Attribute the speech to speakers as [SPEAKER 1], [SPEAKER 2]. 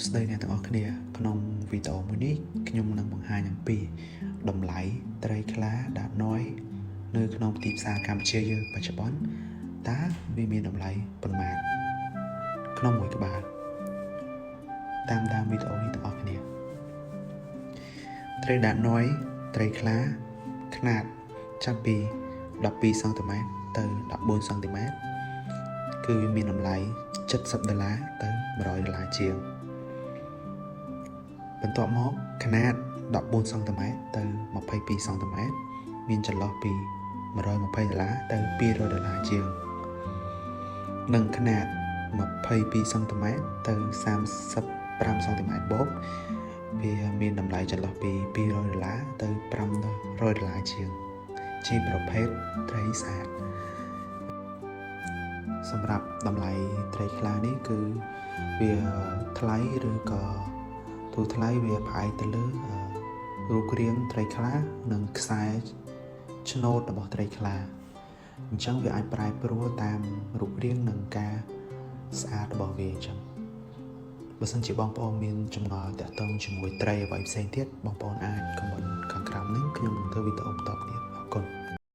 [SPEAKER 1] ស្ដីអ្នកទាំងអស់គ្នាក្នុងវីដេអូមួយនេះខ្ញុំនឹងបង្ហាញអំពីតម្លៃត្រីខ្លាដាក់ណយនៅក្នុងទីផ្សារកម្ពុជាយើងបច្ចុប្បន្នតើវាមានតម្លៃប៉ុន្មានក្នុងមួយក្បាលតាមដានវីដេអូនេះទាំងអស់គ្នាត្រីដាក់ណយត្រីខ្លាខ្នាតចាប់ពី12សង់ទីម៉ែត្រទៅ14សង់ទីម៉ែត្រគឺវាមានតម្លៃ$70ទៅ$100ជាងបន្ទាប់មកຂະຫນາດ14សង់ទីម៉ែត្រទៅ22សង់ទីម៉ែត្រមានចន្លោះពី$120ទៅ$200ជាងនិងຂະຫນາດ22សង់ទីម៉ែត្រទៅ35សង់ទីម៉ែត្របូកវាមានតម្លៃចន្លោះពី$200ទៅ$500ជាងជាប្រភេទត្រីស្អាតសម្រាប់តម្លៃត្រីខ្លានេះគឺវាថ្លៃឬក៏ទូថ្លៃវាផ្អែកទៅលើរូបរាងត្រីខ្លានិងខ្សែឆ្នូតរបស់ត្រីខ្លាអញ្ចឹងវាអាចប្រែប្រួលតាមរូបរាងនិងការស្អាតរបស់វាអញ្ចឹងបើសិនជាបងប្អូនមានចម្ងល់តាក់ទងជាមួយត្រីអ្វីផ្សេងទៀតបងប្អូនអាចខមមិនខាងក្រោមនេះខ្ញុំនឹងធ្វើវីដេអូបន្តទៀតអរគុណ